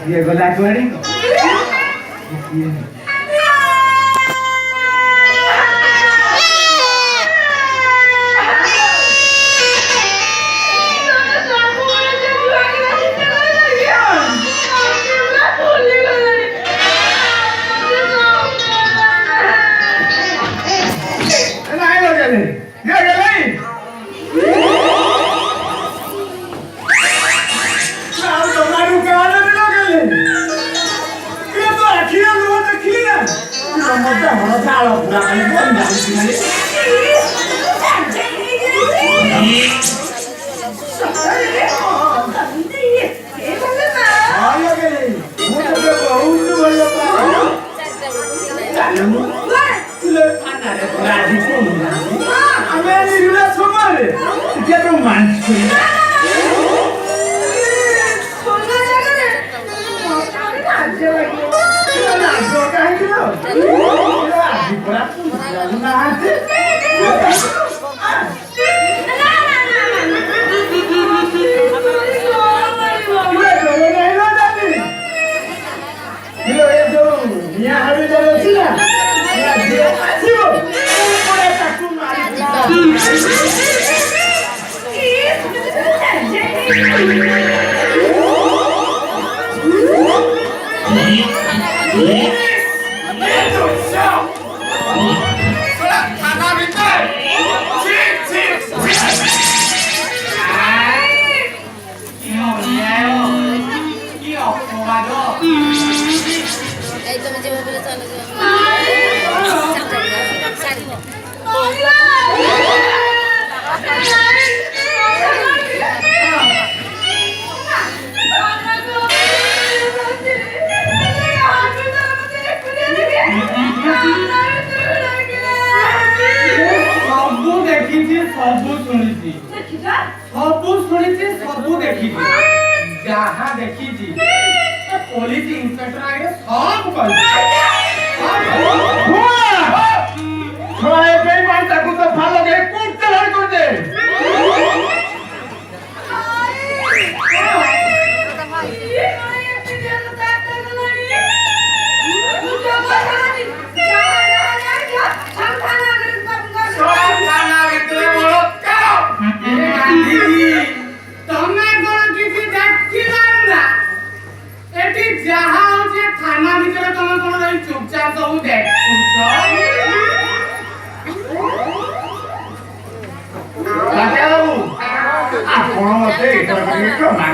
Diego Laguari. देखी जहाँ देखी जी पुलिस इंस्पेक्टर आगे सब कर थोड़ा एक बेईमान ताकू तो फालो के कूद चढ़ कर दे चुपचाप सब देख ଆପଣ ମତେ ଏଇଟା କରି କ୍ଷମା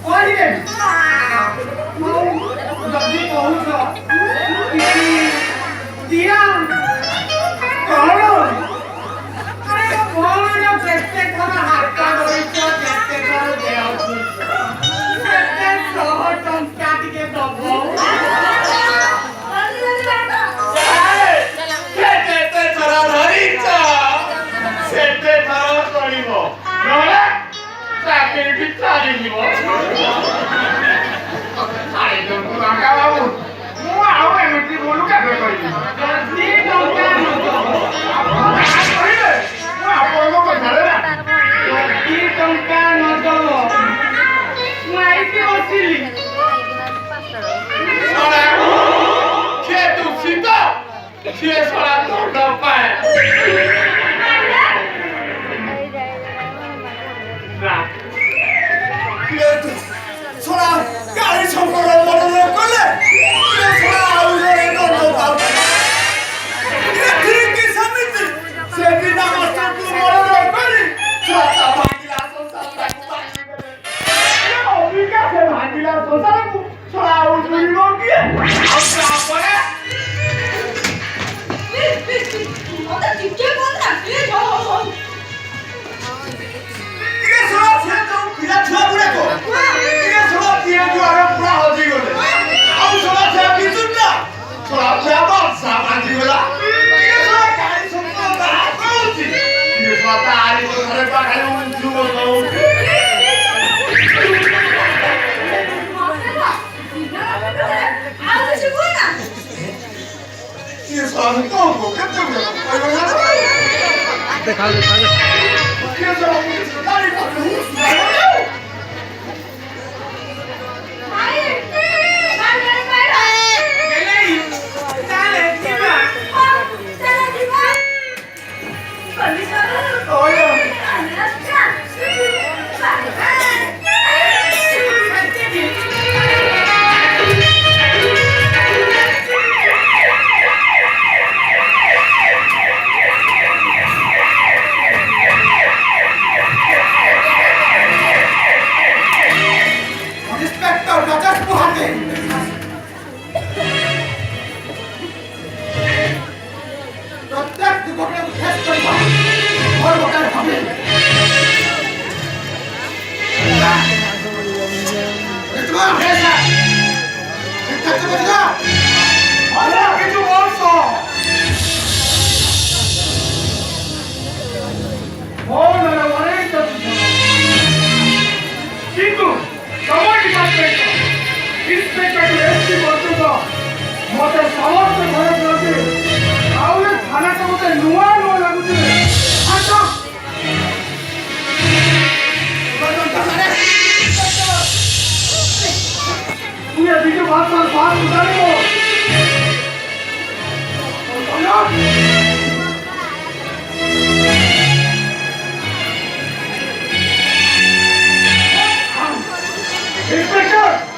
କରିବେ ଯଦି କହୁଛ ଦିଆ କଣ ଆରେ କଣ କେତେ ଥର ହାତ ଧରିଛ କେତେ ଥର ଦେଉଛୁ କେତେ 100 ଟଙ୍କା ଟିକେ ଦବ କେତେ ଥର ଧରିଛ ସେତେ ଥର କରିବ ନହେଲେ ଚାକିରି ବି ଚାଲିଯିବ ବାବୁ ମୁଁ ଆଉ ଏମିତି ଭୁଲ କେବେ କରିବି ଯଦି ଟଙ୍କା କହିଲେ ମୁଁ ଆପଣଙ୍କ କଥାରେ ଯଦି ଟଙ୍କା ନ ଦବ ମୁଁ ଆଇକି ବସିଲି ଶଳା କିଏ ଦୂଷିତ କିଏ ଶଳା ଦଣ୍ଡ ପାଏ ଶଳା ଗାଳି ସମ୍ପର୍କ ମନ କଲେ କିଏ ଶଳା ଆଉ ଜଣେ ଦଣ୍ଡ ପାଉଛି ଏଥିରେ କି ସମିତି ସେଦିନ ମାଷ୍ଟରକୁ ମନ କରି ଛାତା ଭାଙ୍ଗିଲା ସଂସାରକୁ ଭାଙ୍ଗିଦେଲେ ଅବିକା ସେ ଭାଙ୍ଗିଲା ସଂସାରକୁ ଶଳା ଆଉ ମିଳିବ କିଏ ଆଉ ତାପରେ ଟିକେ ଶଳା ସେ ଯୋଉ ପିଲା ଛୁଆ ଗୁଡାକ ଟିକେ ଶଳା କିଏ ଯୁଆଡେ ପୁରା ହଜିଗଲେ ଆଉ ଶଳା ସେ ବିଚୁଟା ଶଳା ସେ ବର୍ଷା ଭାଙ୍ଗିଗଲା ଟିକେ ଶଳା କାହିଁ ସମ୍ପର୍କ କହୁଛି ଟିକେ ଶଳା ତାରି ଘରେ ପାଖରେ ଉଞ୍ଚୁ ବନଉଛି କିଏ ଶଳା କଣ କେତେ ଦେଖା କିଏ ଶଳା ତାରି ପାଖରେ मत समस्त घर प्रति आउ थाना तो मत नुआ नुआ लगुचे ये बीजू बात पर बात उतारो इंस्पेक्टर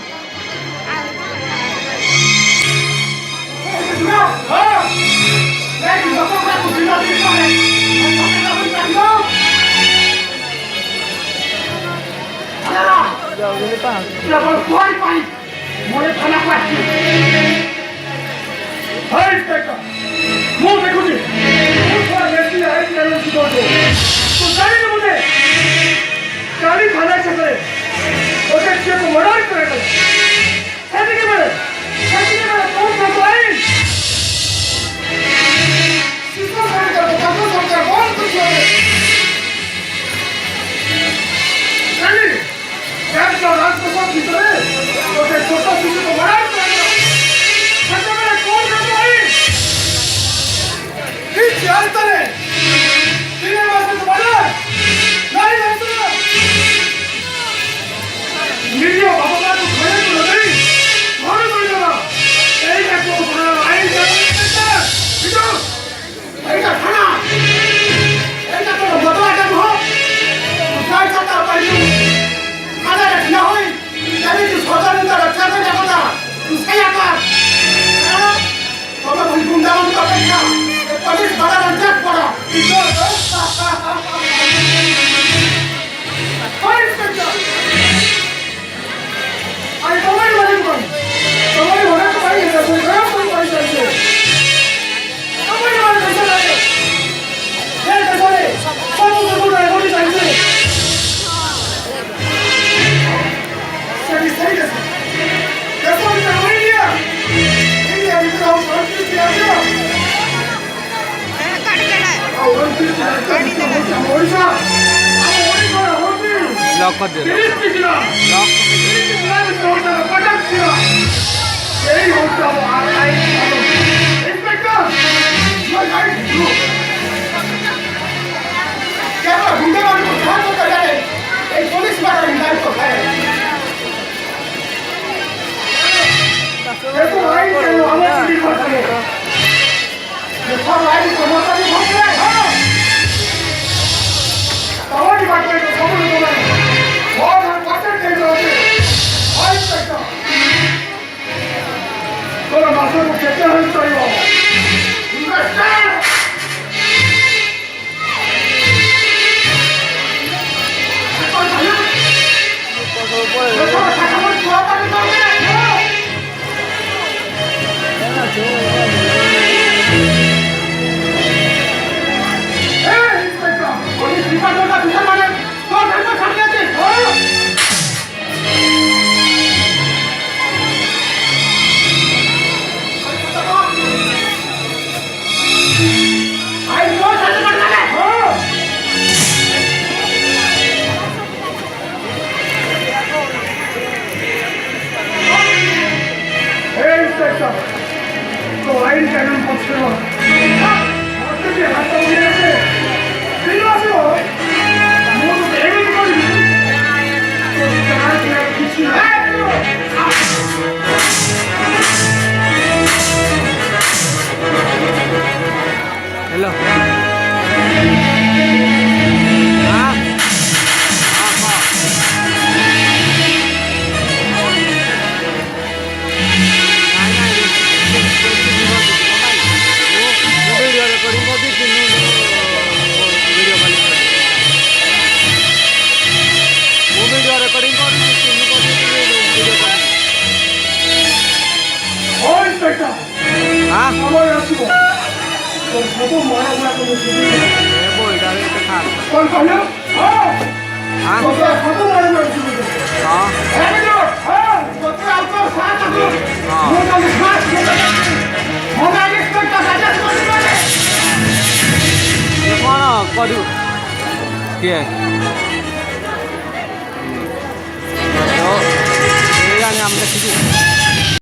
ମୁଁ ଦେଖୁଛି ଲକ୍ କରିଦିଅ ତିରିଶ ପିସିଲା ଲକ୍ ପଚାଶ ଥିଲା ଏଇ ହଉଛି ଆମ ଆଇ ଇନ୍ସପେକ୍ଟର কেন গুন্ডে মানুষ খান করতে জানে এই পুলিশ বাড়া ইন্টার কোথায় দেখো আই কেন আমার পুলিশ করছে সব আইন সমস্যা নিয়ে ভাবছে আমার ডিপার্টমেন্ট খবর দেবে বহুত আর পার্সেন্ট দিয়ে দেবে আই ইন্সপেক্টর তোরা মাসের কেটে হয়ে চাইব ইন্সপেক্টর তো আইন কেন করছে না হাতটা উঠে গেছে ঠিক আছে কিছু হ্যালো হ্যাঁ ভিডিও রেকর্ডিং করছি ভিডিও কলিং ମୁଁ ଭିଡ଼ିଓ ରେକର୍ଡିଂ କରୁଛି ଚିହ୍ନ କରୁଛି ଭିଡ଼ିଓ କଲିଂ ଓ ଇନ୍ସପେକ୍ଟର ହଁ ଆମର ଆସିବ ସବୁ ମରା ଗୁଡ଼ାକ ମୁଁ ଏ ବହିଟାରେ ଏତେ ଖାସ କ'ଣ କହିଲ ହଁ ହଁ ସବୁ ମରା ଗୁଡ଼ାକ ଶୁଭୁଛି ହଁ ଇଏ କ'ଣ କରିବୁ କିଏ ଏଇ ଜାଣି ଆମେ ଦେଖିଛୁ